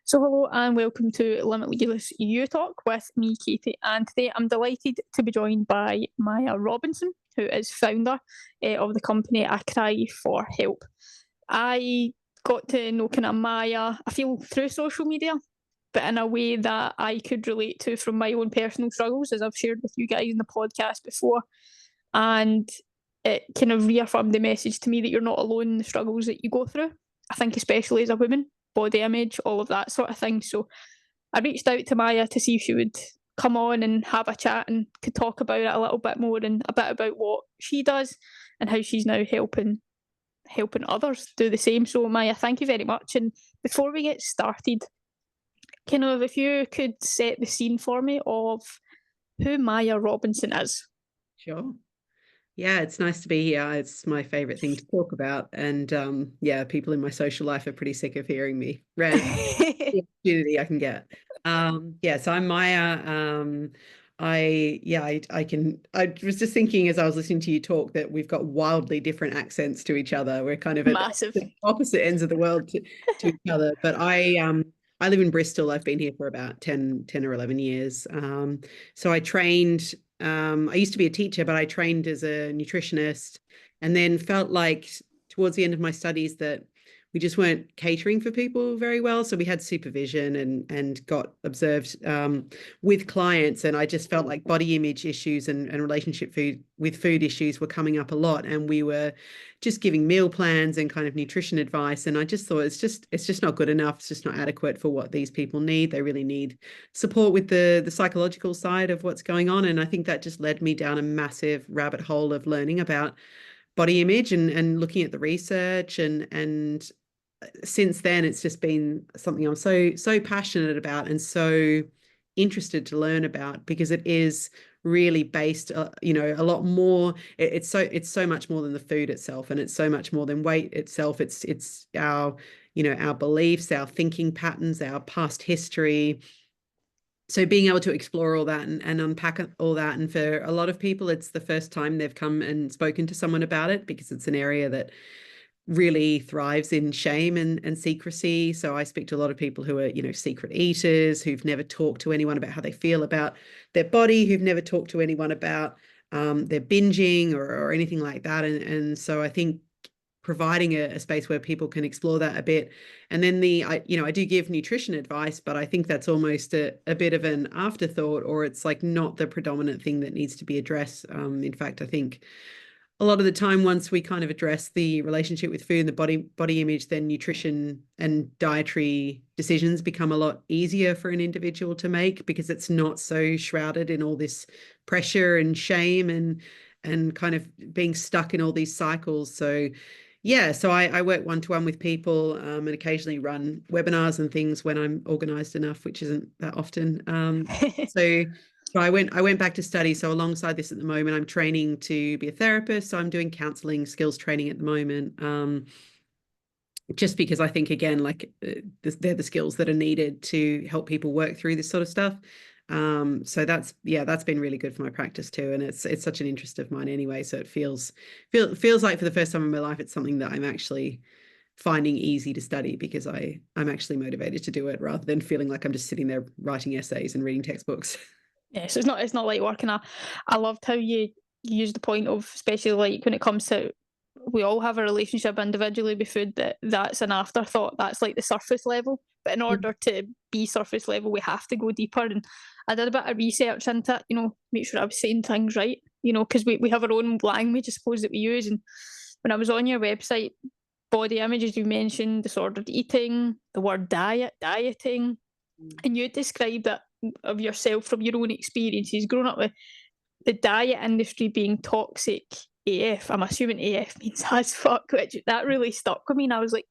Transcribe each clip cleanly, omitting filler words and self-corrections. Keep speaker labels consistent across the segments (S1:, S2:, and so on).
S1: So hello and welcome to Limitless You Talk with me, Katie. And today I'm delighted to be joined by Maya Robinson, who is founder of the company A Cry for Help. I got to know kind of Maya, I feel, through social media, but in a way that I could relate to from my own personal struggles, as I've shared with you guys in the podcast before. And it kind of reaffirmed the message to me that you're not alone in the struggles that you go through. I think especially as a woman, body image, all of that sort of thing. So I reached out to Maya to see if she would come on and have a chat and could talk about it a little bit more and a bit about what she does and how she's now helping others do the same. So Maya, thank you very much. And before we get started, kind of if you could set the scene for me of who Maya Robinson is.
S2: Sure. Yeah, it's nice to be here. It's my favorite thing to talk about. And yeah, people in my social life are pretty sick of hearing me rant the opportunity I can get. Yeah, so I'm Maya. I was just thinking as I was listening to you talk that we've got wildly different accents to each other. We're kind of at
S1: Massive.
S2: the opposite ends of the world to each other. But I live in Bristol. I've been here for about 10 or 11 years. So I trained I used to be a teacher, but I trained as a nutritionist and then felt like towards the end of my studies that we just weren't catering for people very well. So we had supervision and got observed with clients. And I just felt like body image issues and relationship with food issues were coming up a lot. And we were just giving meal plans and kind of nutrition advice. And I just thought it's just not good enough. It's just not adequate for what these people need. They really need support with the psychological side of what's going on. And I think that just led me down a massive rabbit hole of learning about body image and looking at the research and since then it's just been something I'm so passionate about and so interested to learn about because it is really based a lot more. It's so much more than the food itself, and it's so much more than weight itself. It's our our beliefs, our thinking patterns, our past history. So being able to explore all that and unpack all that, and for a lot of people it's the first time they've come and spoken to someone about it because it's an area that really thrives in shame and secrecy. So I speak to a lot of people who are, secret eaters, who've never talked to anyone about how they feel about their body, who've never talked to anyone about their binging or anything like that. And so I think providing a space where people can explore that a bit. And then I do give nutrition advice, but I think that's almost a bit of an afterthought, or it's like not the predominant thing that needs to be addressed. In fact, I think a lot of the time, once we kind of address the relationship with food and the body image, then nutrition and dietary decisions become a lot easier for an individual to make because it's not so shrouded in all this pressure and shame and kind of being stuck in all these cycles. So yeah, so I work one-to-one with people and occasionally run webinars and things when I'm organized enough, which isn't that often. So I went back to study. So alongside this at the moment, I'm training to be a therapist. So I'm doing counseling skills training at the moment. Just because I think, again, like they're the skills that are needed to help people work through this sort of stuff. So that's been really good for my practice too. And it's such an interest of mine anyway. So it feels like for the first time in my life, it's something that I'm actually finding easy to study because I'm actually motivated to do it rather than feeling like I'm just sitting there writing essays and reading textbooks.
S1: Yeah, so it's not like working. I loved how you use the point of, especially like when it comes to, we all have a relationship individually with food, that's an afterthought. That's like the surface level. But in order to be surface level, we have to go deeper. And I did a bit of research into it, make sure I was saying things right, because we have our own language, I suppose, that we use. And when I was on your website, body images, you mentioned disordered eating, the word dieting, and you described it of yourself from your own experiences growing up with the diet industry being toxic AF. I'm assuming AF means as fuck, which that really stuck with me. And I was like,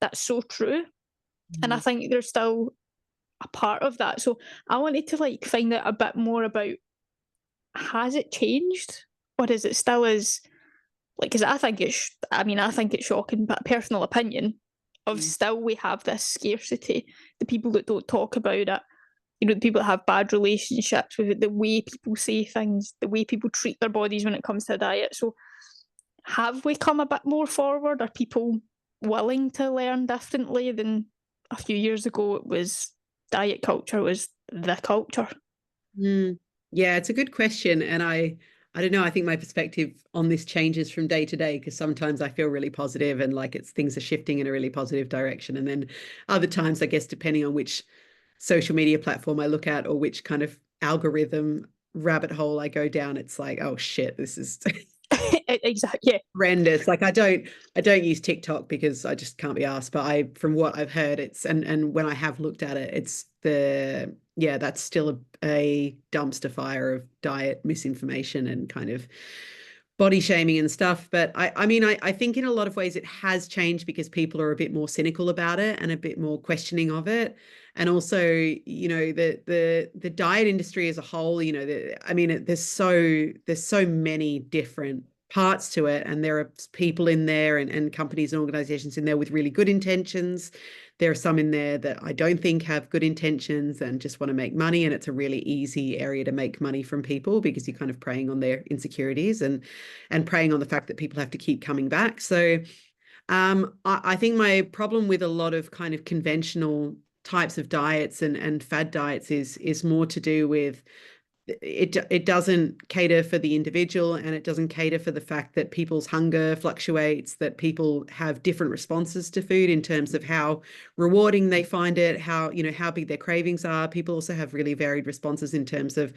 S1: that's so true. And I think there's still a part of that. So I wanted to like find out a bit more about, has it changed? Or is it still as like, because I think it's shocking, but personal opinion of still we have this scarcity, the people that don't talk about it, the people that have bad relationships with it, the way people say things, the way people treat their bodies when it comes to diet. So have we come a bit more forward? Are people willing to learn differently than a few years ago, it was diet culture was the culture.
S2: Mm. Yeah, it's a good question. And I don't know, I think my perspective on this changes from day to day because sometimes I feel really positive and like it's things are shifting in a really positive direction. And then other times, I guess, depending on which social media platform I look at or which kind of algorithm rabbit hole I go down, it's like, oh shit, this is
S1: Exactly. Yeah.
S2: horrendous. Like I don't use TikTok because I just can't be asked. But from what I've heard, it's and when I have looked at it, it's that's still a dumpster fire of diet misinformation and kind of body shaming and stuff. But I mean, I think in a lot of ways it has changed because people are a bit more cynical about it and a bit more questioning of it. And also, the diet industry as a whole, I mean, there's so many different parts to it, and there are people in there and companies and organizations in there with really good intentions. There are some in there that I don't think have good intentions and just want to make money, and it's a really easy area to make money from people because you're kind of preying on their insecurities and preying on the fact that people have to keep coming back. So I think my problem with a lot of kind of conventional types of diets and fad diets is more to do with it doesn't cater for the individual, and it doesn't cater for the fact that people's hunger fluctuates, that people have different responses to food in terms of how rewarding they find it, how big their cravings are. People also have really varied responses in terms of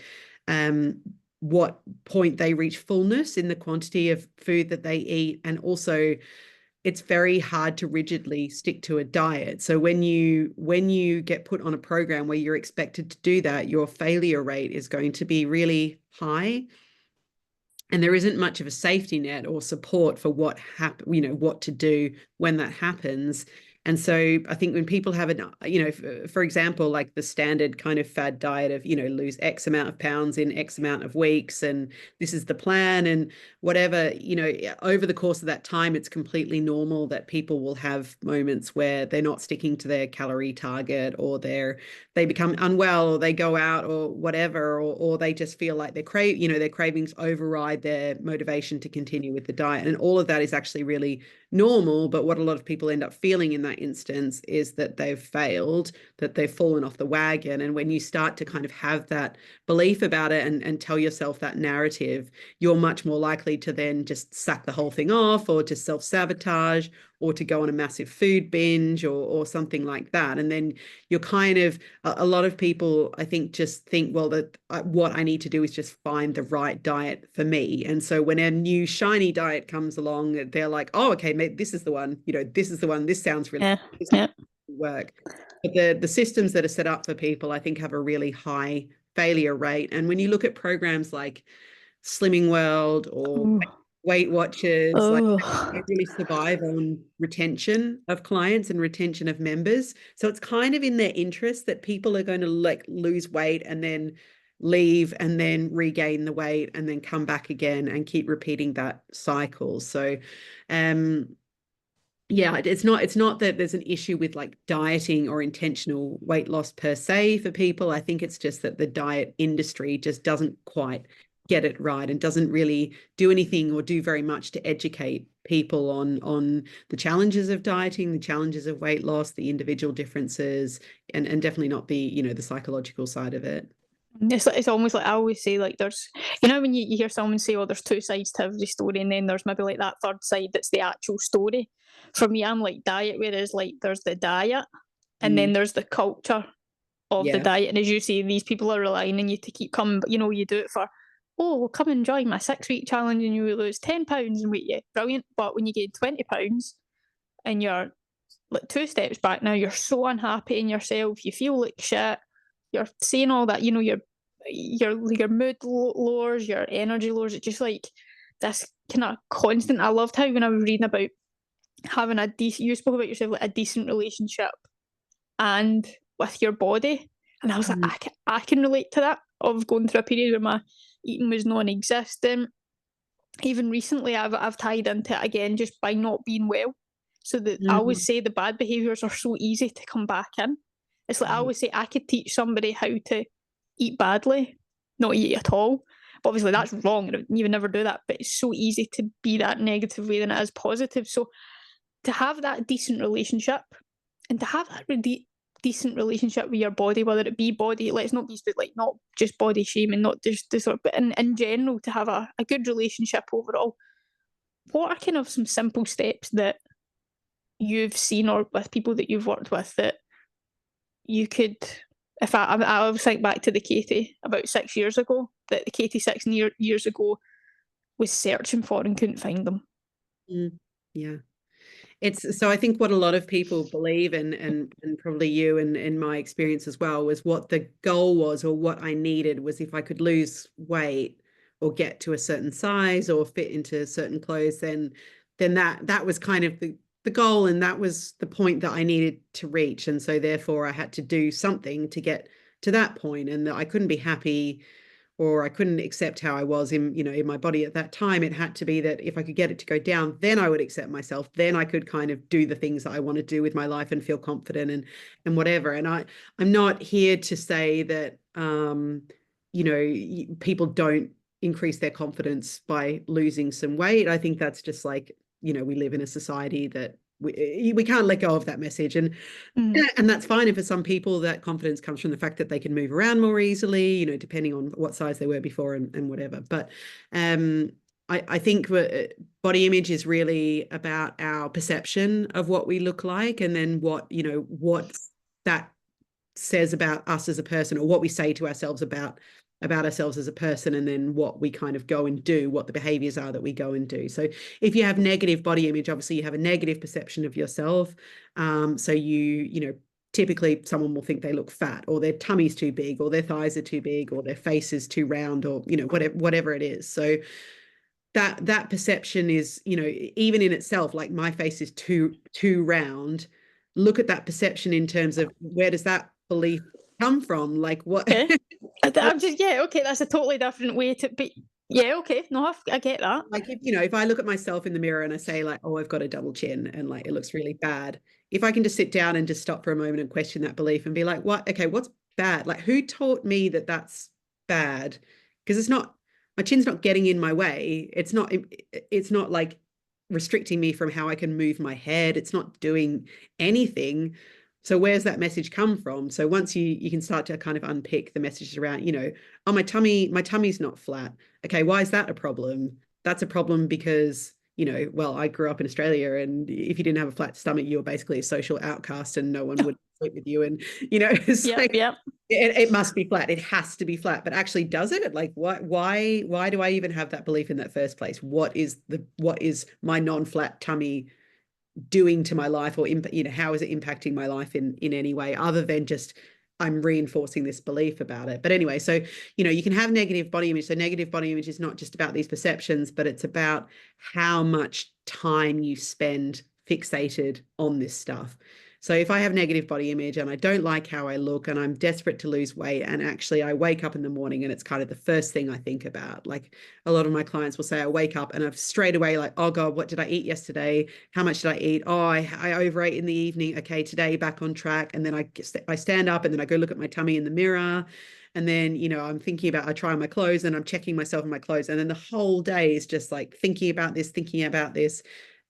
S2: what point they reach fullness in the quantity of food that they eat, and also it's very hard to rigidly stick to a diet. So when you get put on a program where you're expected to do that, your failure rate is going to be really high. And there isn't much of a safety net or support for what to do when that happens. And so I think when people have for example, like the standard kind of fad diet of, lose X amount of pounds in X amount of weeks, and this is the plan and whatever, over the course of that time, it's completely normal that people will have moments where they're not sticking to their calorie target, or they become unwell, or they go out or whatever, or they just feel like their cravings override their motivation to continue with the diet. And all of that is actually really normal. But what a lot of people end up feeling in that instance is that they've failed, that they've fallen off the wagon. And when you start to kind of have that belief about it and tell yourself that narrative, you're much more likely to then just sack the whole thing off, or to self-sabotage, or to go on a massive food binge, or something like that. And then you're kind of, a lot of people, I think, just think, well, that what I need to do is just find the right diet for me. And so when a new shiny diet comes along, they're like, oh, okay, mate, this is the one, this is the one, this sounds really work. But the systems that are set up for people, I think, have a really high failure rate. And when you look at programs like Slimming World or Weight Watchers, like they really survive on retention of clients and retention of members. So it's kind of in their interest that people are going to like lose weight and then leave and then regain the weight and then come back again and keep repeating that cycle. So it's not that there's an issue with like dieting or intentional weight loss per se for people. I think it's just that the diet industry just doesn't quite get it right and doesn't really do anything or do very much to educate people on the challenges of dieting, the challenges of weight loss, the individual differences, and definitely not the the psychological side of it.
S1: It's almost like I always say, like, there's, when you hear someone say, oh, there's two sides to every story, and then there's maybe like that third side that's the actual story. For me, I'm like diet, whereas like there's the diet and then there's the culture of the diet. And as you say, these people are relying on you to keep coming, but you do it for, oh, well, come and join my 6-week challenge and you will lose 10 pounds and wait, yeah, brilliant. But when you gain 20 pounds and you're like 2 steps back now, you're so unhappy in yourself, you feel like shit, you're saying all that, your mood lowers, your energy lowers. It's just like this kind of constant. I loved how when I was reading about having a decent, you spoke about yourself, like a decent relationship and with your body, and I was like, I can relate to that, of going through a period where my eating was non-existent. Even recently, I've tied into it again just by not being well. So that I always say the bad behaviours are so easy to come back in. It's like I always say I could teach somebody how to eat badly, not eat at all. But obviously that's wrong. You would never do that. But it's so easy to be that negative way than it is positive. So to have that decent relationship and to have that really decent relationship with your body, whether it be body, let's not be like not just body shaming, not just the sort of, but in general, to have a good relationship overall. What are kind of some simple steps that you've seen or with people that you've worked with that you could, if I always think back to the Katie about 6 years ago, that the Katie years ago was searching for and couldn't find them.
S2: Mm, yeah. It's so I think what a lot of people believe, and probably you and in my experience as well, was what the goal was, or what I needed was if I could lose weight or get to a certain size or fit into certain clothes, then that was kind of the goal, and that was the point that I needed to reach. And so therefore I had to do something to get to that point, and that I couldn't be happy, or I couldn't accept how I was in my body at that time. It had to be that if I could get it to go down, then I would accept myself. Then I could kind of do the things that I want to do with my life and feel confident and whatever. And I'm not here to say that people don't increase their confidence by losing some weight. I think that's just like, we live in a society that we can't let go of that message, and that's fine. And for some people, that confidence comes from the fact that they can move around more easily, depending on what size they were before and whatever. But I think body image is really about our perception of what we look like, and then what that says about us as a person, or what we say to ourselves about ourselves as a person, and then what we kind of go and do, what the behaviors are that we go and do. So if you have negative body image, obviously you have a negative perception of yourself. So typically someone will think they look fat, or their tummy's too big, or their thighs are too big, or their face is too round, or whatever it is. So that perception is, even in itself, like my face is too round. Look at that perception in terms of, where does that belief come from? Like, what?
S1: Okay. I'm just, yeah, okay, that's a totally different way to be. Yeah, okay, no, I get that.
S2: Like, if I look at myself in the mirror and I say like, oh, I've got a double chin and like it looks really bad, if I can just sit down and just stop for a moment and question that belief and be like, what? Okay, what's bad? Like, who taught me that that's bad? Because it's not, my chin's not getting in my way. It's not like restricting me from how I can move my head. It's not doing anything. So where's that message come from? So once you can start to kind of unpick the messages around, oh, my tummy's not flat. Okay, why is that a problem? That's a problem because, well, I grew up in Australia, and if you didn't have a flat stomach, you were basically a social outcast and no one would sleep with you. And, it's
S1: Yep.
S2: It must be flat. It has to be flat. But actually, does it? Like, why do I even have that belief in that first place? What is my non-flat tummy doing to my life, or how is it impacting my life in any way, other than just I'm reinforcing this belief about it? But anyway, so you can have negative body image. So negative body image is not just about these perceptions, but it's about how much time you spend fixated on this stuff. So if I have negative body image and I don't like how I look, and I'm desperate to lose weight, and actually I wake up in the morning and it's kind of the first thing I think about. Like, a lot of my clients will say, I wake up and I've straight away like, oh God, what did I eat yesterday? How much did I eat? Oh, I overate in the evening. Okay, today back on track. And then I stand up and then I go look at my tummy in the mirror. And then, I'm thinking about, I try on my clothes and I'm checking myself in my clothes. And then the whole day is just like thinking about this.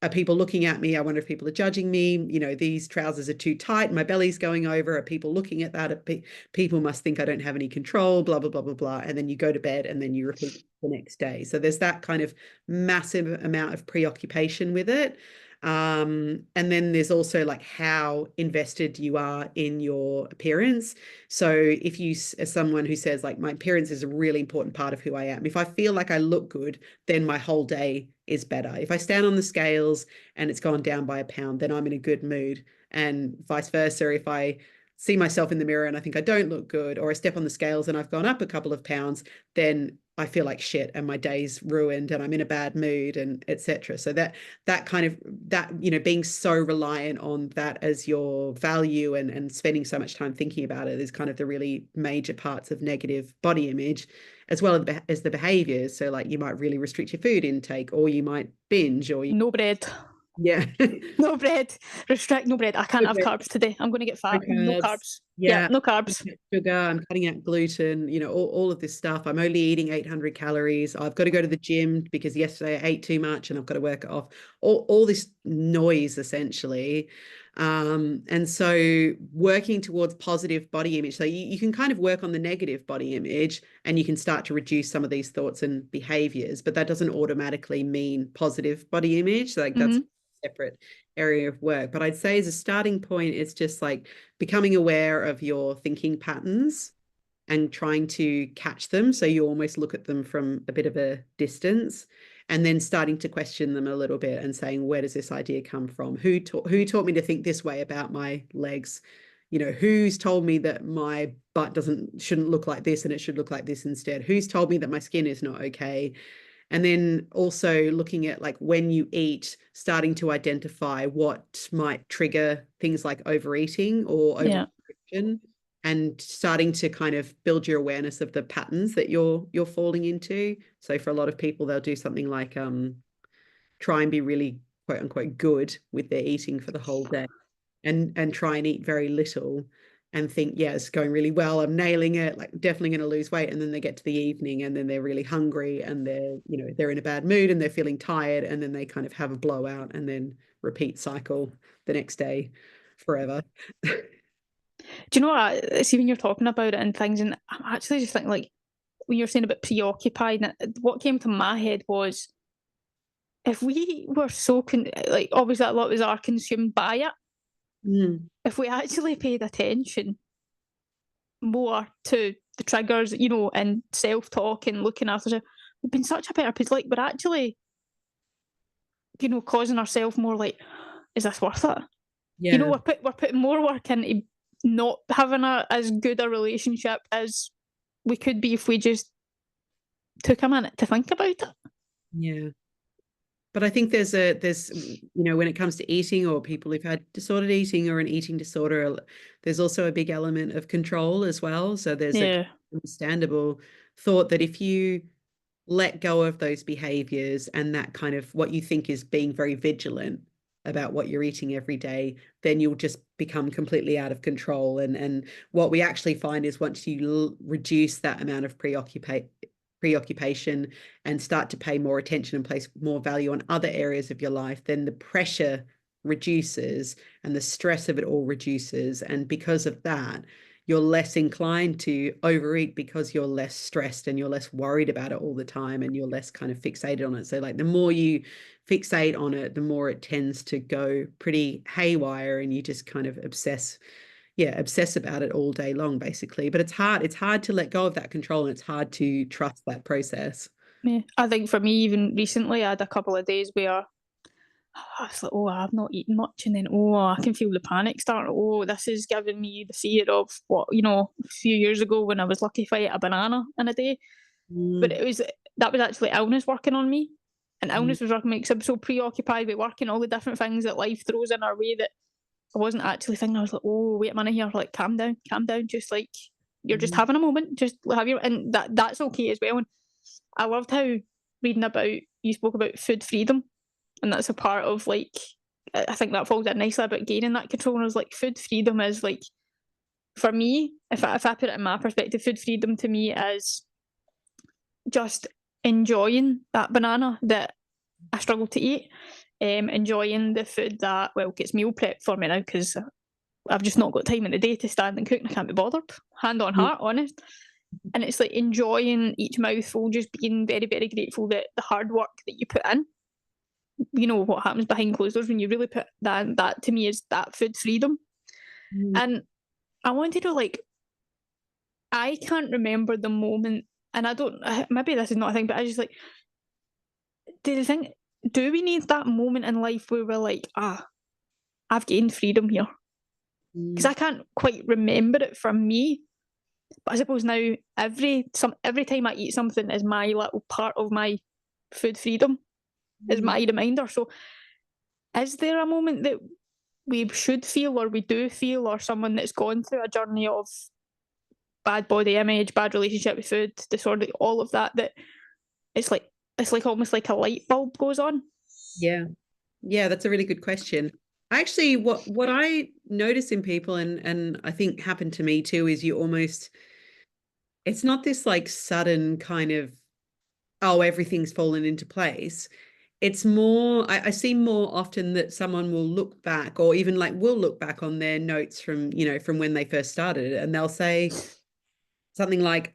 S2: Are people looking at me? I wonder if people are judging me. These trousers are too tight. My belly's going over. Are people looking at that? People must think I don't have any control, blah, blah, blah, blah, blah. And then you go to bed and then you repeat the next day. So there's that kind of massive amount of preoccupation with it. And then there's also like how invested you are in your appearance. So if you, as someone who says like, my appearance is a really important part of who I am, if I feel like I look good, then my whole day is better. If I stand on the scales and it's gone down by a pound, then I'm in a good mood, and vice versa. If I see myself in the mirror and I think I don't look good, or I step on the scales and I've gone up a couple of pounds, then I feel like shit and my day's ruined and I'm in a bad mood, and etc. So that kind of being so reliant on that as your value, and spending so much time thinking about it, is kind of the really major parts of negative body image, as well as the behaviors. So like, you might really restrict your food intake, or you might binge, or
S1: No bread.
S2: Yeah.
S1: No bread. Restrict, no bread. I can't have carbs today. I'm going to get fat. No carbs. Yeah, no carbs.
S2: Sugar. I'm cutting out gluten, all of this stuff. I'm only eating 800 calories. I've got to go to the gym because yesterday I ate too much and I've got to work it off. All this noise, essentially. And so working towards positive body image. So you can kind of work on the negative body image and you can start to reduce some of these thoughts and behaviors, but that doesn't automatically mean positive body image. Like that's
S1: Mm-hmm.
S2: a separate area of work. But I'd say as a starting point, it's just like becoming aware of your thinking patterns and trying to catch them. So you almost look at them from a bit of a distance and then starting to question them a little bit and saying, where does this idea come from? Who taught me to think this way about my legs? You know, who's told me that my butt shouldn't look like this and it should look like this instead? Who's told me that my skin is not okay? And then also looking at like when you eat, starting to identify what might trigger things like overeating or
S1: Yeah.
S2: overrestriction, and starting to kind of build your awareness of the patterns that you're falling into. So for a lot of people, they'll do something like try and be really quote unquote good with their eating for the whole day and try and eat very little and think, yeah, it's going really well. I'm nailing it, like definitely going to lose weight. And then they get to the evening and then they're really hungry and they're in a bad mood and they're feeling tired. And then they kind of have a blowout and then repeat cycle the next day forever.
S1: Do you know what? See, when you're talking about it and things, and I'm actually just thinking, like, when you're saying about preoccupied, what came to my head was if we were so, like, obviously a lot of us are consumed by it,
S2: Mm,
S1: if we actually paid attention more to the triggers, and self talk and looking after ourselves, we've been such a better place. Like, we're actually, causing ourselves more like, is this worth it?
S2: yeah.
S1: We're putting more work into not having as good a relationship as we could be if we just took a minute to think about it.
S2: Yeah. But I think there's when it comes to eating or people who've had disordered eating or an eating disorder, there's also a big element of control as well. So there's a
S1: Yeah.
S2: understandable thought that if you let go of those behaviors and that kind of what you think is being very vigilant about what you're eating every day, then you'll just become completely out of control. And what we actually find is once you reduce that amount of preoccupation and start to pay more attention and place more value on other areas of your life, then the pressure reduces and the stress of it all reduces. And because of that, you're less inclined to overeat because you're less stressed and you're less worried about it all the time and you're less kind of fixated on it. So like the more you fixate on it, the more it tends to go pretty haywire and you just kind of obsess about it all day long, basically. But it's hard to let go of that control and it's hard to trust that process.
S1: Yeah. I think for me, even recently, I had a couple of days where I was like, oh, I've not eaten much. And then, oh, I can feel the panic starting. Oh, this is giving me the fear of what, a few years ago when I was lucky if I ate a banana in a day. But
S2: Mm,
S1: that was actually illness working on me. And
S2: mm,
S1: illness was working on me because I'm so preoccupied with working all the different things that life throws in our way that I wasn't actually thinking. I was like, oh, wait a minute here. Like, calm down. Just like, you're just
S2: mm,
S1: having a moment. Just have your, and that's okay as well. And I loved how reading about, you spoke about food freedom. And that's a part of like, I think that falls in nicely about gaining that control. And I was like, food freedom is like, for me, if I put it in my perspective, food freedom to me is just enjoying that banana that I struggle to eat, enjoying the food that, well, gets meal prepped for me now because I've just not got time in the day to stand and cook and I can't be bothered. Hand on
S2: mm,
S1: heart, honest. And it's like enjoying each mouthful, just being very, very grateful that the hard work that you put in, what happens behind closed doors when you really put that to me is that food freedom.
S2: mm.
S1: And I wanted to like, I can't remember the moment, and I don't, maybe this is not a thing, but I just like, do you think, do we need that moment in life where we're like, I've gained freedom here? Because
S2: Mm,
S1: I can't quite remember it from me. But I suppose now every time I eat something is my little part of my food freedom, is
S2: mm.
S1: my reminder. So is there a moment that we should feel or we do feel, or someone that's gone through a journey of bad body image, bad relationship with food, disorder, all of that, that it's like almost like a light bulb goes on?
S2: Yeah. Yeah, that's a really good question. Actually, what I notice in people and I think happened to me too is it's not this like sudden kind of, oh, everything's fallen into place. it's more, I see more often that someone will look back, or even like will look back on their notes from, from when they first started, and they'll say something like,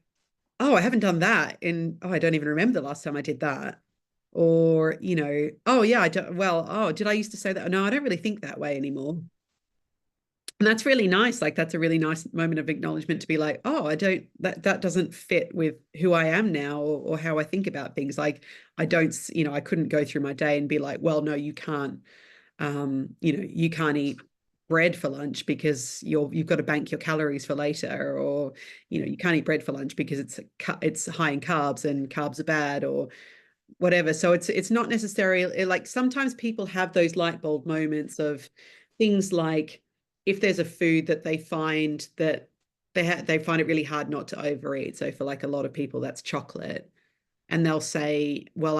S2: oh, I haven't done that I don't even remember the last time I did that. Or, oh yeah, I don't, well, oh, did I used to say that? No, I don't really think that way anymore. And that's really nice. Like, that's a really nice moment of acknowledgement to be like, oh, that doesn't fit with who I am now, or how I think about things. Like, I don't, I couldn't go through my day and be like, well, no, you can't, you can't eat bread for lunch because you've got to bank your calories for later, or, you can't eat bread for lunch because it's high in carbs and carbs are bad, or whatever. So it's not necessarily like, sometimes people have those light bulb moments of things like, if there's a food that they find that they find it really hard not to overeat. So for like a lot of people, that's chocolate. And they'll say, well,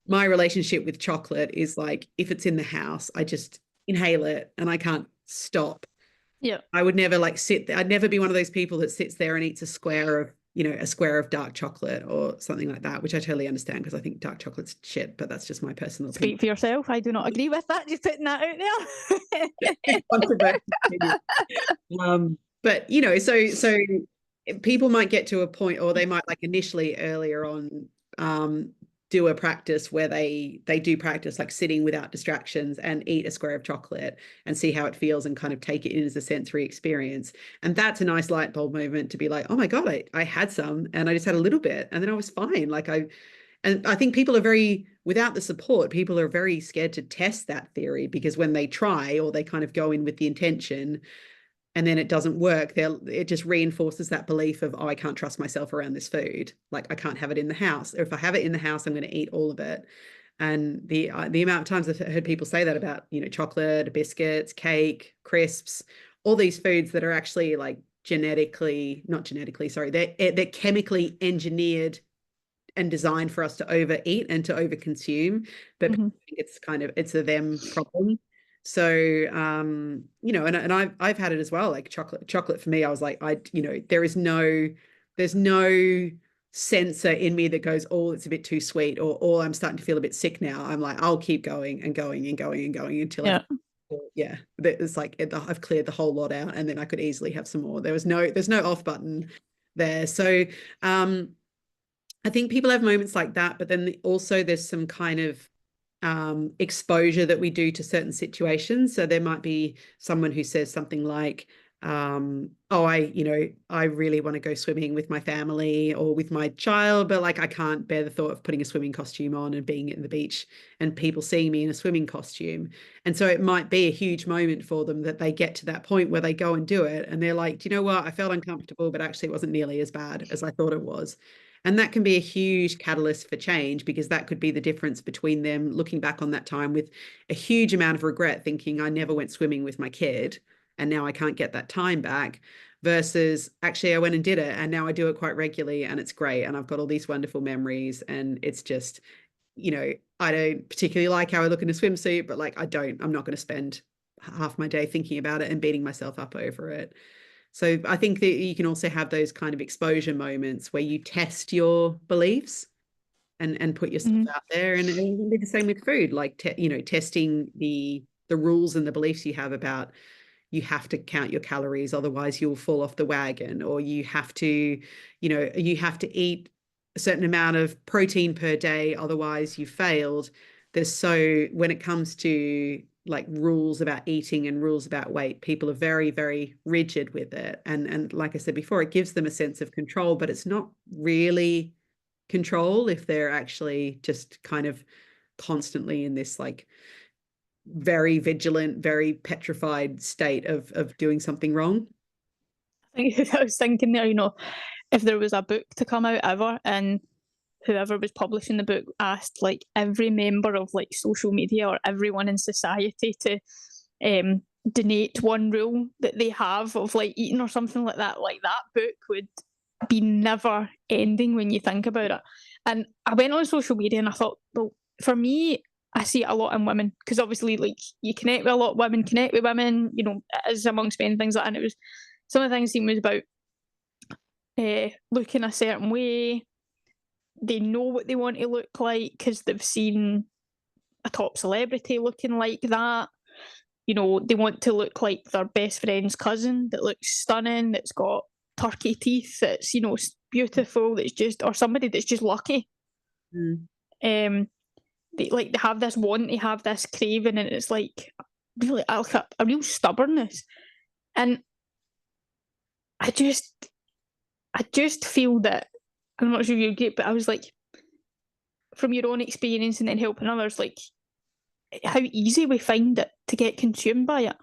S2: my relationship with chocolate is like, if it's in the house, I just inhale it and I can't stop.
S1: Yeah.
S2: I would never like I'd never be one of those people that sits there and eats a square of dark chocolate or something like that, which I totally understand, because I think dark chocolate's shit, but that's just my personal opinion.
S1: Speak for yourself. I do not agree with that. Just putting that out there.
S2: Controversial opinion. But so people might get to a point, or they might like initially earlier on do a practice where they do practice like sitting without distractions and eat a square of chocolate and see how it feels and kind of take it in as a sensory experience. And that's a nice light bulb moment to be like, oh my God, I had some and I just had a little bit and then I was fine. And I think people are without the support, people are very scared to test that theory, because when they try, or they kind of go in with the intention and then it doesn't work, it just reinforces that belief of, oh, I can't trust myself around this food. Like, I can't have it in the house. Or if I have it in the house, I'm going to eat all of it. And the amount of times I've heard people say that about, chocolate, biscuits, cake, crisps, all these foods that are actually like not genetically, sorry, they're chemically engineered and designed for us to overeat and to overconsume, but it's a them problem. So, and I've had it as well. Like chocolate for me, I was like, there's no sensor in me that goes, oh, it's a bit too sweet, or I'm starting to feel a bit sick now. I'm like, I'll keep going and going and going and going until it's like I've cleared the whole lot out, and then I could easily have some more. There's no off button there. So, I think people have moments like that, but then also there's some kind of exposure that we do to certain situations. So there might be someone who says something like, oh, I really want to go swimming with my family or with my child, but like I can't bear the thought of putting a swimming costume on and being at the beach and people seeing me in a swimming costume. And so it might be a huge moment for them that they get to that point where they go and do it and they're like, do you know what? I felt uncomfortable, but actually it wasn't nearly as bad as I thought it was. And that can be a huge catalyst for change, because that could be the difference between them looking back on that time with a huge amount of regret, thinking I never went swimming with my kid and now I can't get that time back, versus actually I went and did it and now I do it quite regularly and it's great and I've got all these wonderful memories. And it's just, I don't particularly like how I look in a swimsuit, but like I'm not going to spend half my day thinking about it and beating myself up over it. So I think that you can also have those kind of exposure moments where you test your beliefs and put yourself out there. And it can be the same with food, like, testing the rules and the beliefs you have about, you have to count your calories, otherwise you'll fall off the wagon, or you have to eat a certain amount of protein per day, otherwise you failed. When it comes to like rules about eating and rules about weight, people are very, very rigid with it. And like I said before, it gives them a sense of control, but it's not really control if they're actually just kind of constantly in this like very vigilant, very petrified state of doing something wrong.
S1: I was thinking there, if there was a book to come out ever and whoever was publishing the book asked like every member of like social media or everyone in society to donate one rule that they have of like eating or something like that book would be never ending when you think about it. And I went on social media and I thought, well, for me, I see it a lot in women, because obviously like you connect with a lot of women, connect with women, as amongst men, things like that. And it was, some of the things seemed was about looking a certain way, they know what they want to look like because they've seen a top celebrity looking like that. You know, they want to look like their best friend's cousin that looks stunning, that's got turkey teeth, that's, you know, beautiful, that's just, or somebody that's just lucky.
S2: Mm.
S1: Um, they have this want, they have this craving, and it's like really like a real stubbornness. And I just, I just feel that I'm not sure you get, but I was like, from your own experience and then helping others, like how easy we find it to get consumed by it.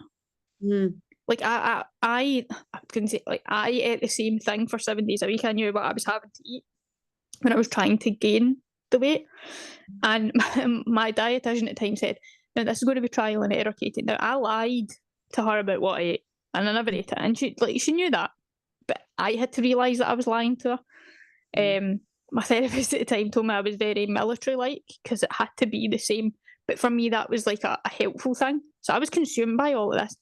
S2: Mm.
S1: Like I couldn't say like I ate the same thing for 7 days a week. I knew what I was having to eat when I was trying to gain the weight, and my dietitian at the time said, "Now this is going to be trial and error, Katie." Now I lied to her about what I ate, and I never ate it, and she knew that, but I had to realise that I was lying to her. My therapist at the time told me I was very military-like because it had to be the same. But for me, that was like a helpful thing. So I was consumed by all of this.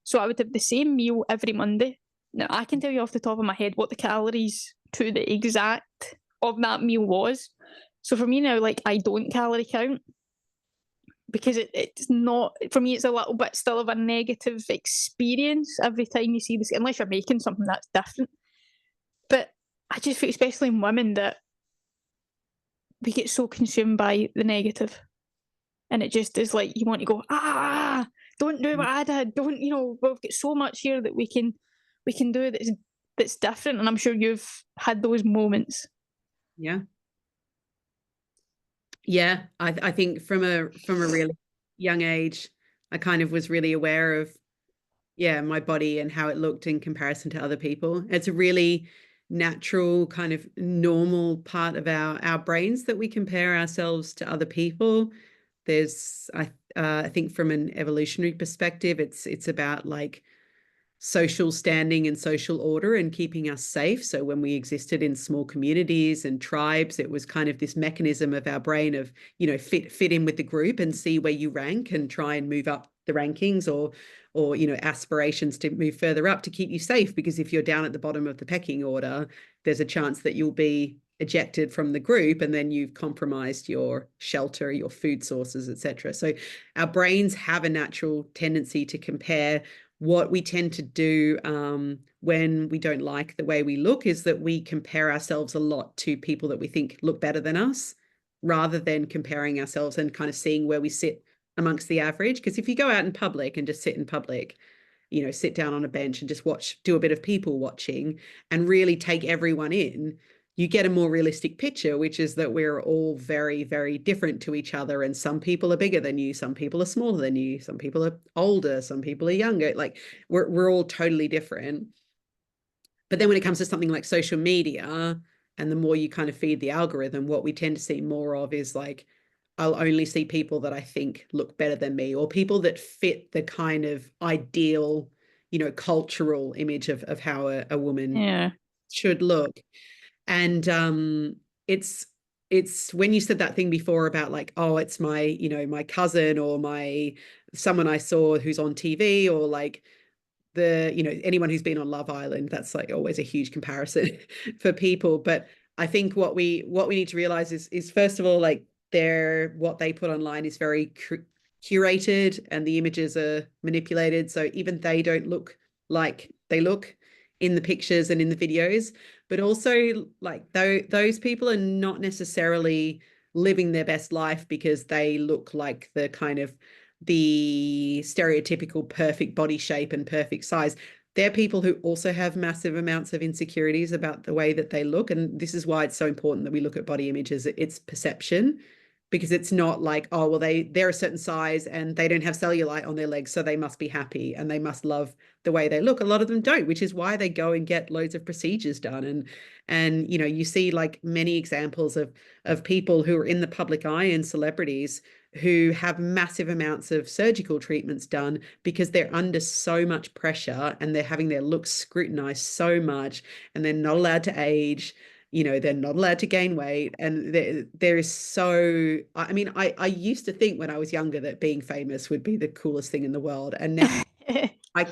S1: So I would have the same meal every Monday. Now I can tell you off the top of my head what the calories to the exact of that meal was. So for me now, like I don't calorie count because it's not for me. It's a little bit still of a negative experience every time you see this, unless you're making something that's different. But I just feel, especially in women, that we get so consumed by the negative, and it just is like you want to go, don't do what I did, don't, you know, we've got so much here that we can do that's different, and I'm sure you've had those moments.
S2: Yeah. Yeah, I think from a really young age, I kind of was really aware of, yeah, my body and how it looked in comparison to other people. It's a really natural kind of normal part of our brains that we compare ourselves to other people. There's I think from an evolutionary perspective, it's about like social standing and social order and keeping us safe. So when we existed in small communities and tribes, it was kind of this mechanism of our brain of, you know, fit in with the group and see where you rank and try and move up the rankings, or you know, aspirations to move further up to keep you safe, because if you're down at the bottom of the pecking order, there's a chance that you'll be ejected from the group, and then you've compromised your shelter, your food sources, etc. So our brains have a natural tendency to compare. What we tend to do when we don't like the way we look is that we compare ourselves a lot to people that we think look better than us, rather than comparing ourselves and kind of seeing where we sit amongst the average. Because if you go out in public and just sit in public, you know, sit down on a bench and just do a bit of people watching and really take everyone in, you get a more realistic picture, which is that we're all very, very different to each other. And some people are bigger than you, some people are smaller than you, some people are older, some people are younger. Like we're all totally different. But then when it comes to something like social media, and the more you kind of feed the algorithm, what we tend to see more of is like, I'll only see people that I think look better than me, or people that fit the kind of ideal, you know, cultural image of how a woman
S1: Yeah.
S2: should look. And it's when you said that thing before about like, oh, it's my, you know, my cousin or my someone I saw who's on TV, or like the, you know, anyone who's been on Love Island, that's like always a huge comparison for people. But I think what we need to realize is first of all, like what they put online is very curated, and the images are manipulated, so even they don't look like they look in the pictures and in the videos. But also, like those people are not necessarily living their best life because they look like the kind of the stereotypical perfect body shape and perfect size. They're people who also have massive amounts of insecurities about the way that they look. And this is why it's so important that we look at body images. It's perception, because it's not like, oh, well, they're a certain size and they don't have cellulite on their legs, so they must be happy and they must love the way they look. A lot of them don't, which is why they go and get loads of procedures done. And you know, you see like many examples of people who are in the public eye and celebrities who have massive amounts of surgical treatments done because they're under so much pressure and they're having their looks scrutinized so much, and they're not allowed to age. You know, they're not allowed to gain weight. And there is so, I mean, I used to think when I was younger that being famous would be the coolest thing in the world. And now I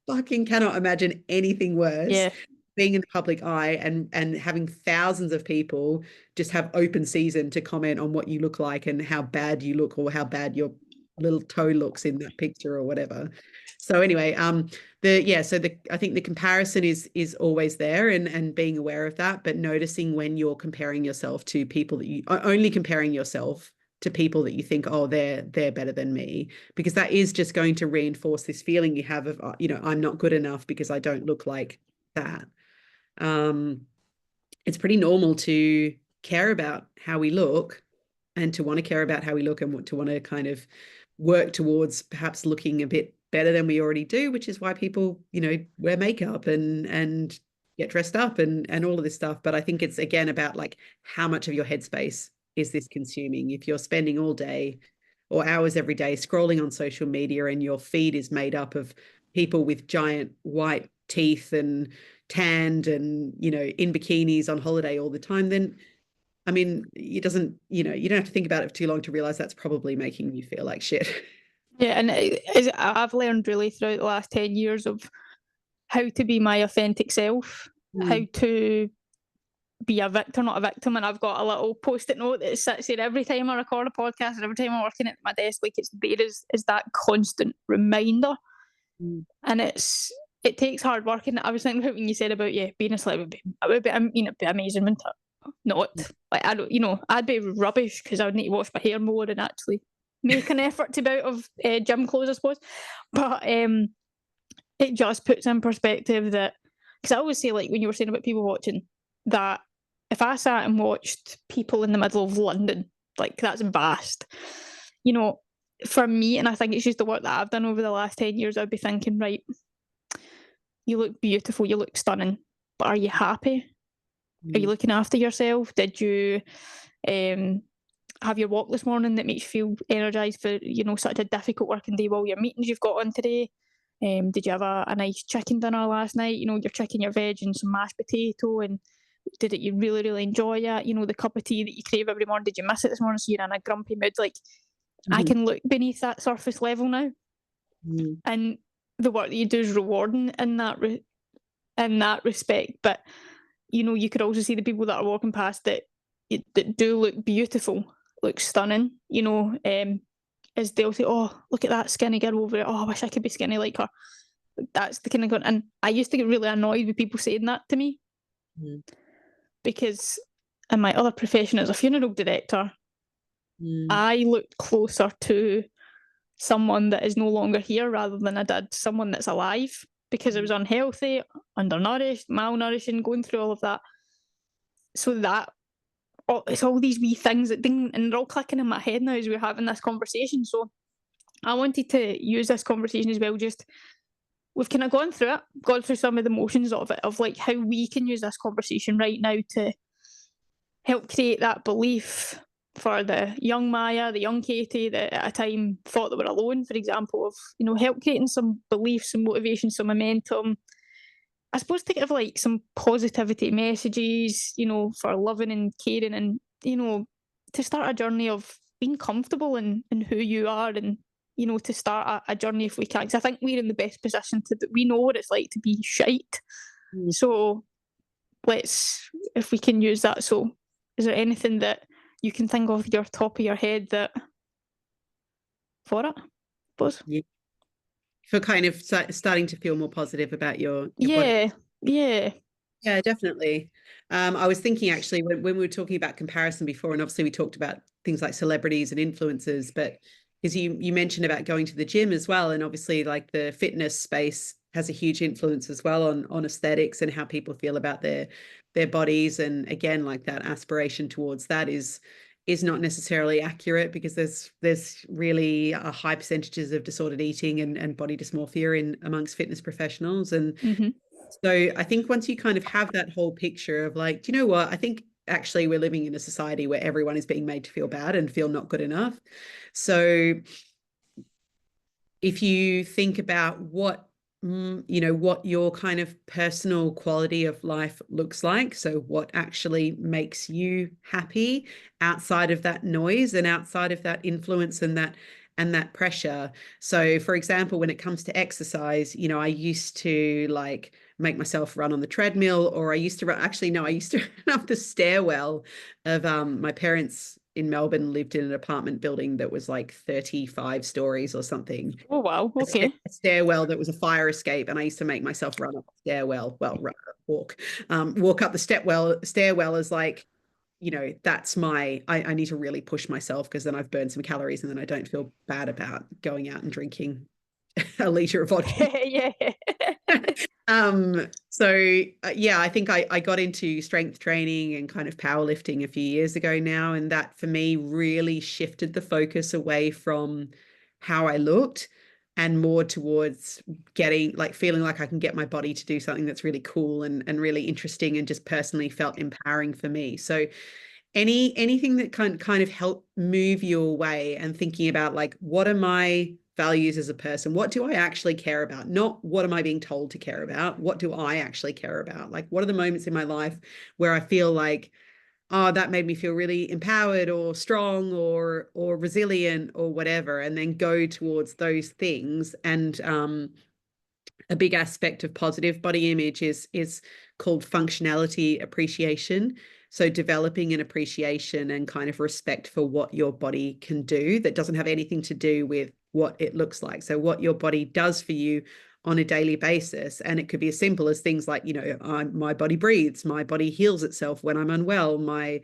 S2: fucking cannot imagine anything worse.
S1: Yeah.
S2: being in the public eye and having thousands of people just have open season to comment on what you look like and how bad you look or how bad your little toe looks in that picture or whatever. So anyway, I think the comparison is always there, and being aware of that, but noticing when you're comparing yourself to people that you only comparing yourself to people that you think, oh, they're better than me, because that is just going to reinforce this feeling you have of, I'm not good enough because I don't look like that. It's pretty normal to care about how we look and to want to care about how we look and to want to kind of work towards perhaps looking a bit better than we already do, which is why people, wear makeup and get dressed up and all of this stuff. But I think it's again about like how much of your headspace is this consuming? If you're spending all day or hours every day scrolling on social media and your feed is made up of people with giant white teeth and tanned and, in bikinis on holiday all the time, then I mean, you don't have to think about it for too long to realize that's probably making you feel like shit.
S1: Yeah, and I've learned really throughout the last 10 years of how to be my authentic self, how to be a victim, not a victim. And I've got a little post-it note that sits there every time I record a podcast and every time I'm working at my desk, like it's there is that constant reminder. And it takes hard work. And I was thinking about when you said about being a celebrity, it'd be amazing, wouldn't it? Not like I don't, I'd be rubbish because I would need to wash my hair more and actually make an effort to be out of gym clothes, I suppose. But it just puts in perspective that, because I always say, like when you were saying about people watching, that if I sat and watched people in the middle of London, like that's vast, for me, and I think it's just the work that I've done over the last 10 years, I'd be thinking, right, you look beautiful, you look stunning, but are you happy? Are you looking after yourself? Did you have your walk this morning that makes you feel energised for, such a difficult working day, while your meetings you've got on today? Did you have a nice chicken dinner last night? Your chicken, your veg and some mashed potato, and did you really, really enjoy it? The cup of tea that you crave every morning, did you miss it this morning so you're in a grumpy mood? Like, I can look beneath that surface level now. And the work that you do is rewarding in that respect. But you could also see the people that are walking past that do look beautiful, look stunning, as they'll say, oh, look at that skinny girl over there. Oh, I wish I could be skinny like her. That's the kind of, and I used to get really annoyed with people saying that to me, because in my other profession as a funeral director, I looked closer to someone that is no longer here rather than I did someone that's alive, because I was unhealthy, undernourished, malnourishing, going through all of that. So that it's all these wee things that ding, and they're all clicking in my head now as we're having this conversation. So I wanted to use this conversation as well. Just we've kind of gone through some of the motions of it, of like how we can use this conversation right now to help create that belief for the young Maya, the young Katie that at a time thought they were alone, for example, of, help creating some belief, some motivation, some momentum. I suppose to give like some positivity messages, for loving and caring and, to start a journey of being comfortable in who you are, and, to start a journey if we can. Because I think we're in the best position we know what it's like to be shite. So if we can use that. So is there anything that you can think of your top of your head that for it, I suppose?
S2: Yeah. For kind of starting to feel more positive about your body. Yeah, definitely. I was thinking actually when we were talking about comparison before, and obviously we talked about things like celebrities and influencers, but because you mentioned about going to the gym as well, and obviously like the fitness space has a huge influence as well on aesthetics and how people feel about their bodies, and again, like that aspiration towards that is not necessarily accurate, because there's really high percentages of disordered eating and body dysmorphia amongst fitness professionals. And so I think once you kind of have that whole picture of like, do you know what, I think actually we're living in a society where everyone is being made to feel bad and feel not good enough. So if you think about what your kind of personal quality of life looks like, so what actually makes you happy outside of that noise and outside of that influence and that and that pressure. So for example, when it comes to exercise, you know, I used to like make myself run on the treadmill, or I used to run, actually no, I used to run up the stairwell of my parents in Melbourne lived in an apartment building that was like 35 stories or something.
S1: Oh wow, okay.
S2: A stairwell that was a fire escape, and I used to make myself run up the stairwell. Well, walk up the stairwell is like, you know, that's I need to really push myself, because then I've burned some calories and then I don't feel bad about going out and drinking a liter of vodka.
S1: Yeah.
S2: So yeah, I think I got into strength training and kind of powerlifting a few years ago now, and that for me really shifted the focus away from how I looked and more towards getting like feeling like I can get my body to do something that's really cool and really interesting, and just personally felt empowering for me. So anything that kind of help move you away and thinking about like, what are my values as a person? What do I actually care about? Not what am I being told to care about? What do I actually care about? Like, what are the moments in my life where I feel like, oh, that made me feel really empowered or strong or resilient or whatever, and then go towards those things. And a big aspect of positive body image is called functionality appreciation. So developing an appreciation and kind of respect for what your body can do that doesn't have anything to do with what it looks like. So what your body does for you on a daily basis. And it could be as simple as things like, you know, my body breathes, my body heals itself when I'm unwell, my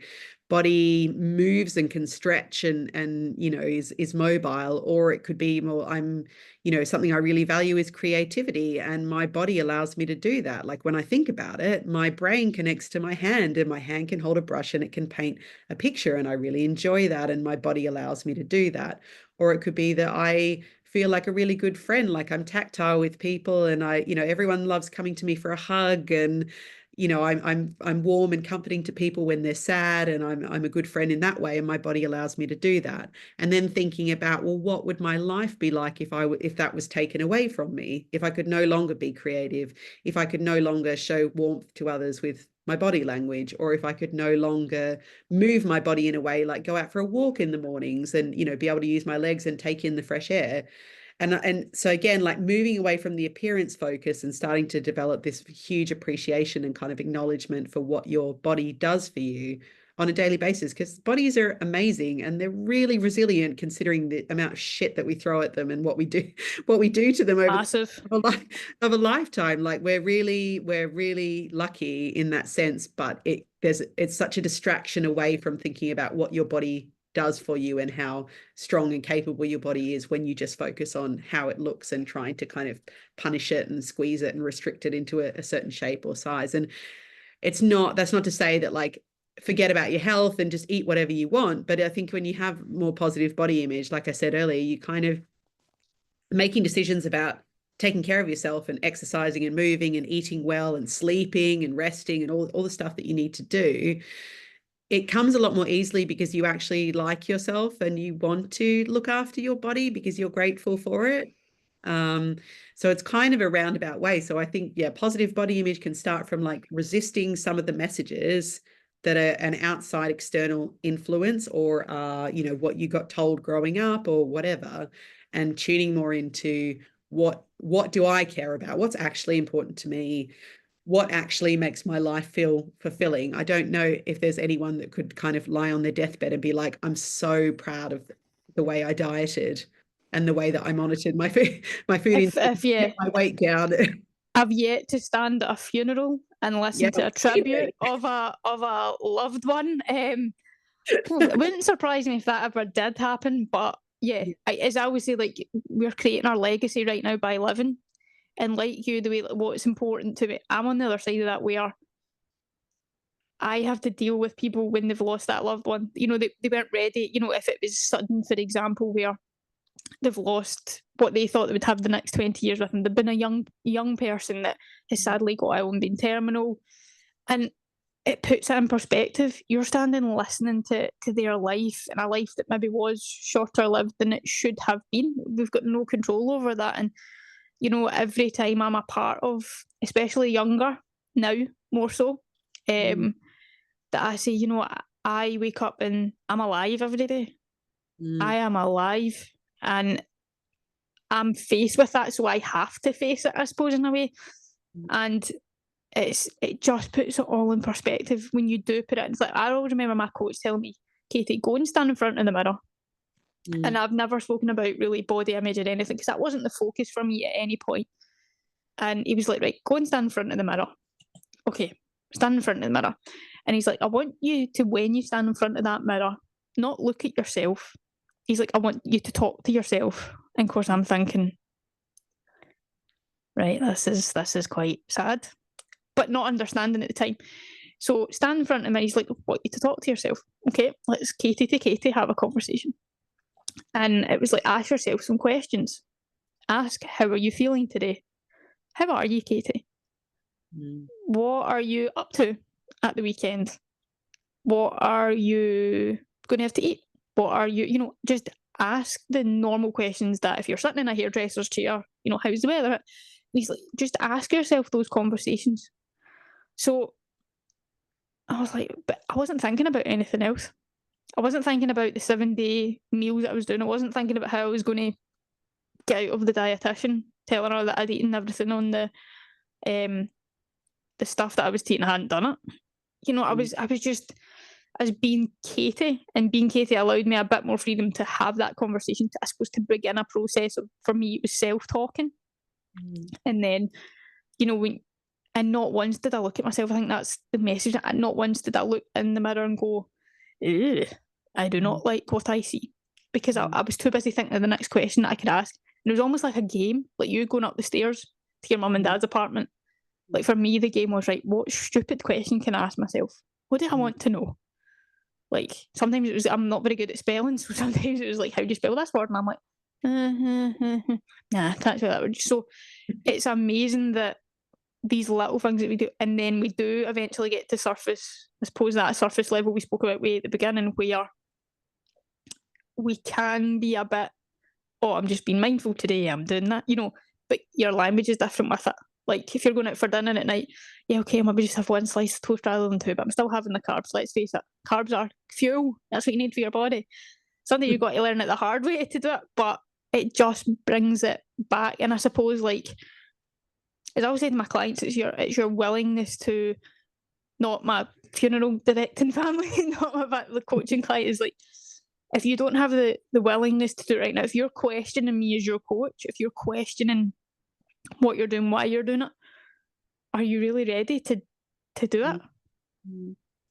S2: body moves and can stretch and you know is mobile. Or it could be more, I'm, you know, something I really value is creativity, and my body allows me to do that. Like when I think about it, my brain connects to my hand, and my hand can hold a brush and it can paint a picture, and I really enjoy that, and my body allows me to do that. Or it could be that I feel like a really good friend, like I'm tactile with people, and I, you know, everyone loves coming to me for a hug, and you know, I'm warm and comforting to people when they're sad, and I'm a good friend in that way, and my body allows me to do that. And then thinking about, well, what would my life be like if that was taken away from me, if I could no longer be creative, if I could no longer show warmth to others with my body language, or if I could no longer move my body in a way like go out for a walk in the mornings and, you know, be able to use my legs and take in the fresh air. And so again, like moving away from the appearance focus and starting to develop this huge appreciation and kind of acknowledgement for what your body does for you on a daily basis, because bodies are amazing and they're really resilient considering the amount of shit that we throw at them and what we do to them over
S1: Massive.
S2: of a lifetime. Like we're really lucky in that sense, but it's such a distraction away from thinking about what your body does for you and how strong and capable your body is when you just focus on how it looks and trying to kind of punish it and squeeze it and restrict it into a certain shape or size. And that's not to say that like forget about your health and just eat whatever you want, but I think when you have more positive body image, like I said earlier, you kind of making decisions about taking care of yourself and exercising and moving and eating well and sleeping and resting and all the stuff that you need to do. It comes a lot more easily because you actually like yourself and you want to look after your body because you're grateful for it. So it's kind of a roundabout way. So I think, yeah, positive body image can start from like resisting some of the messages that are an outside external influence, or you know, what you got told growing up or whatever, and tuning more into what do I care about? What's actually important to me? What actually makes my life feel fulfilling? I don't know if there's anyone that could kind of lie on their deathbed and be like, I'm so proud of the way I dieted and the way that I monitored my food
S1: If
S2: intake,
S1: yeah,
S2: kept my weight down.
S1: I've yet to stand at a funeral and
S2: Yeah,
S1: listen to a tribute of a loved one. It wouldn't surprise me if that ever did happen, but yeah, as I always say, like we're creating our legacy right now by living. And like you, the way what's important to me, I'm on the other side of that where I have to deal with people when they've lost that loved one. You know, they weren't ready. You know, if it was sudden, for example, where they've lost what they thought they would have the next 20 years with them. They've been a young person that has sadly got ill and been terminal. And it puts it in perspective. You're standing listening to their life, and a life that maybe was shorter lived than it should have been. We've got no control over that. And, you know, every time I'm a part of, especially younger now, more so, that I say, you know, I wake up and I'm alive every day.
S2: Mm.
S1: I am alive. And I'm faced with that, so I have to face it, I suppose, in a way. And it just puts it all in perspective when you do put it. It's like, I always remember my coach telling me, Katie, go and stand in front of the mirror. And I've never spoken about really body image or anything, because that wasn't the focus for me at any point. And he was like, right, go and stand in front of the mirror. Okay, stand in front of the mirror. And he's like, I want you to, when you stand in front of that mirror, not look at yourself. He's like, I want you to talk to yourself. And of course I'm thinking, right, this is quite sad, but not understanding at the time. So stand in front of me, he's like, I want you to talk to yourself. Okay, let's Katie to Katie have a conversation. And it was like, ask yourself some questions. Ask, how are you feeling today? How are you, Katie? What are you up to at the weekend? What are you going to have to eat? What are you, just ask the normal questions that if you're sitting in a hairdresser's chair, how's the weather? He's like, just ask yourself those conversations. So I was like, but I wasn't thinking about anything else. I wasn't thinking about the 7-day meals that I was doing. I wasn't thinking about how I was going to get out of the dietitian, telling her that I'd eaten everything on the stuff that I was taking. I hadn't done it. I was just, as being Katie, and being Katie allowed me a bit more freedom to have that conversation, I suppose, to begin a process of, for me, it was self-talking. And then, and not once did I look at myself. I think that's the message. Not once did I look in the mirror and go, I do not like what I see. Because I was too busy thinking of the next question that I could ask. And it was almost like a game, like you going up the stairs to your mum and dad's apartment. Like for me, the game was, right, what stupid question can I ask myself? What do I want to know? Like sometimes it was, I'm not very good at spelling, so sometimes it was like, how do you spell this word? And I'm like, nah, can't spell that word. So it's amazing that these little things that we do, and then we do eventually get to surface, I suppose, that surface level we spoke about way at the beginning, where we can be a bit, I'm just being mindful today, I'm doing that, but your language is different with it. Like if you're going out for dinner at night, yeah, okay, maybe just have one slice of toast rather than two, but I'm still having the carbs. Let's face it, carbs are fuel. That's what you need for your body. Something you've got to learn it the hard way to do it, but it just brings it back. And I suppose, like, as I always say to my clients, it's your willingness to, not my funeral directing family, not the coaching client, is like, if you don't have the willingness to do it right now, if you're questioning me as your coach, if you're questioning what you're doing, why you're doing it, are you really ready to do it?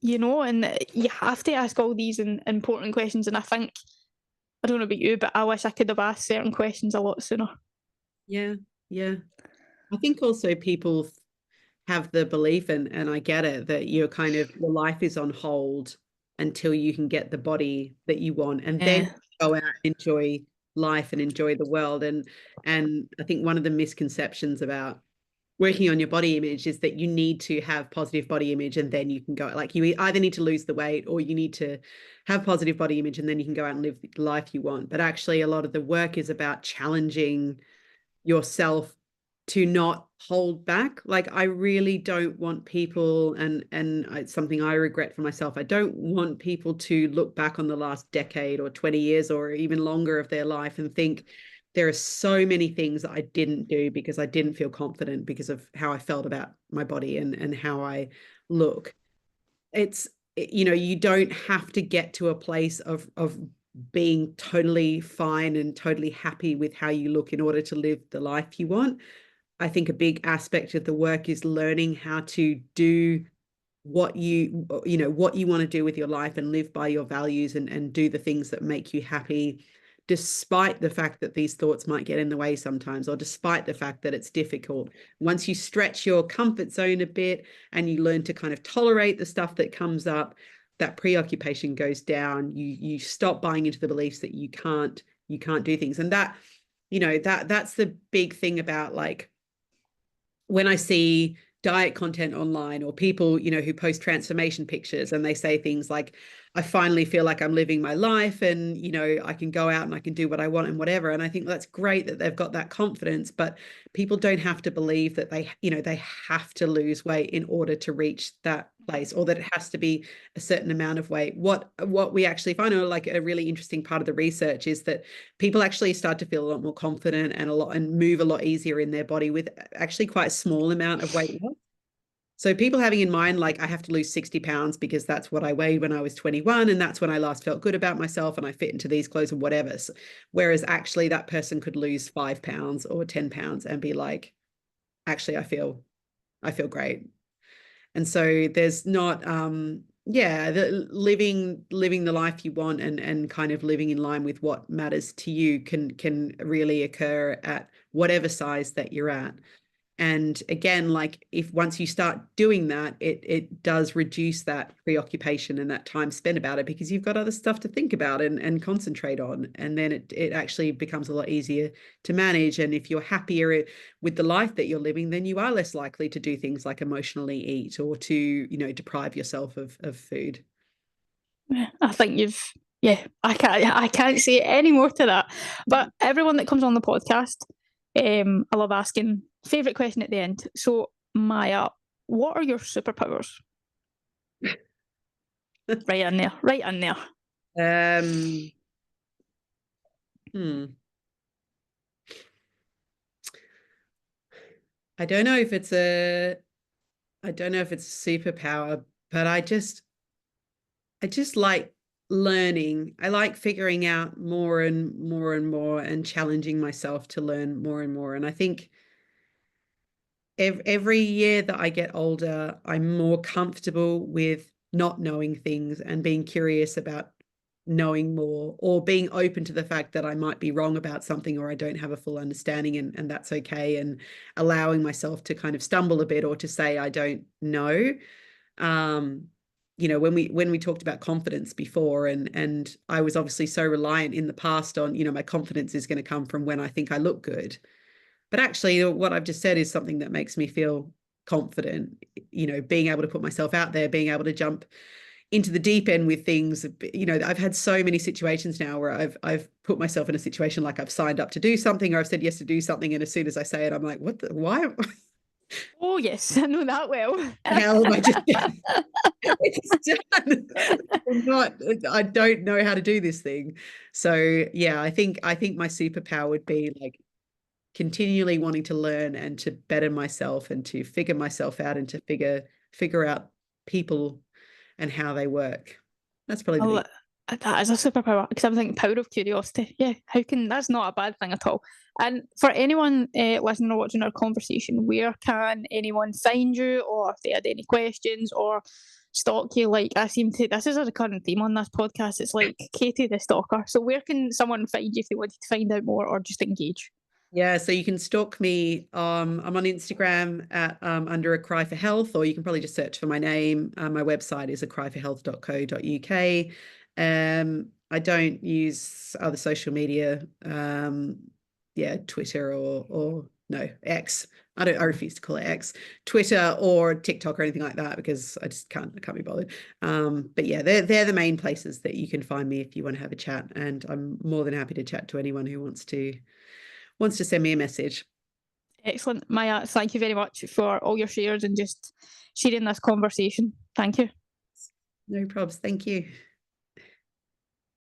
S1: And you have to ask all these important questions. And I think, I don't know about you, but I wish I could have asked certain questions a lot sooner.
S2: Yeah. I think also people have the belief, and I get it, that your life is on hold until you can get the body that you want, and then go out and enjoy life and enjoy the world. And I think one of the misconceptions about working on your body image is that you need to have positive body image and then you can go, like, you either need to lose the weight or you need to have positive body image and then you can go out and live the life you want. But actually a lot of the work is about challenging yourself to not hold back. Like, I really don't want people, and it's something I regret for myself, I don't want people to look back on the last decade or 20 years or even longer of their life and think, there are so many things that I didn't do because I didn't feel confident because of how I felt about my body and how I look. It's, you don't have to get to a place of being totally fine and totally happy with how you look in order to live the life you want. I think a big aspect of the work is learning how to do what you want to do with your life and live by your values and do the things that make you happy, despite the fact that these thoughts might get in the way sometimes, or despite the fact that it's difficult. Once you stretch your comfort zone a bit and you learn to kind of tolerate the stuff that comes up, that preoccupation goes down. You stop buying into the beliefs that you can't do things. And that, that's the big thing about, like, when I see diet content online or people, who post transformation pictures and they say things like, I finally feel like I'm living my life, and I can go out and I can do what I want and whatever. And I think that's great that they've got that confidence, but people don't have to believe that they have to lose weight in order to reach that place, or that it has to be a certain amount of weight. What we actually find, or like a really interesting part of the research, is that people actually start to feel a lot more confident and move a lot easier in their body with actually quite a small amount of weight loss. So people having in mind, like, I have to lose 60 pounds because that's what I weighed when I was 21, and that's when I last felt good about myself and I fit into these clothes and whatever. So, whereas actually that person could lose 5 pounds or 10 pounds and be like, actually, I feel great. And so there's not, living the life you want and kind of living in line with what matters to you can really occur at whatever size that you're at. And again, like, if once you start doing that, it does reduce that preoccupation and that time spent about it, because you've got other stuff to think about and concentrate on. And then it actually becomes a lot easier to manage. And if you're happier with the life that you're living, then you are less likely to do things like emotionally eat or to, deprive yourself of food.
S1: I think I can't say any more to that. But everyone that comes on the podcast, I love asking favourite question at the end. So, Maya, what are your superpowers? Right in there, right in there.
S2: I don't know if it's a superpower, but I just like learning. I like figuring out more and more and more and challenging myself to learn more and more. And I think every year that I get older, I'm more comfortable with not knowing things and being curious about knowing more, or being open to the fact that I might be wrong about something, or I don't have a full understanding, and that's okay, and allowing myself to kind of stumble a bit or to say I don't know. When we talked about confidence before, and I was obviously so reliant in the past on, my confidence is going to come from when I think I look good. But actually, what I've just said is something that makes me feel confident, being able to put myself out there, being able to jump into the deep end with things. I've had so many situations now where I've put myself in a situation, like I've signed up to do something, or I've said yes to do something, and as soon as I say it, I'm like, why?
S1: Oh yes, I know that well.
S2: Hell am I just done? I don't know how to do this thing. So yeah, I think my superpower would be like continually wanting to learn and to better myself and to figure myself out and to figure out people and how they work. That's probably the big.
S1: That is a superpower, because I'm thinking power of curiosity. Yeah, that's not a bad thing at all. And for anyone listening or watching our conversation, where can anyone find you, or if they had any questions or stalk you? Like, this is a recurring theme on this podcast. It's like Katie the stalker. So where can someone find you if they wanted to find out more or just engage?
S2: Yeah, so you can stalk me. I'm on Instagram at under A Cry for Health, or you can probably just search for my name. My website is acryforhealth.co.uk. I don't use other social media. Twitter or no, X. I refuse to call it X, Twitter or TikTok or anything like that, because I just can't be bothered. But yeah, they're the main places that you can find me if you want to have a chat, and I'm more than happy to chat to anyone who wants to send me a message.
S1: Excellent. Maya, thank you very much for all your shares and just sharing this conversation. Thank you.
S2: No probs. Thank you.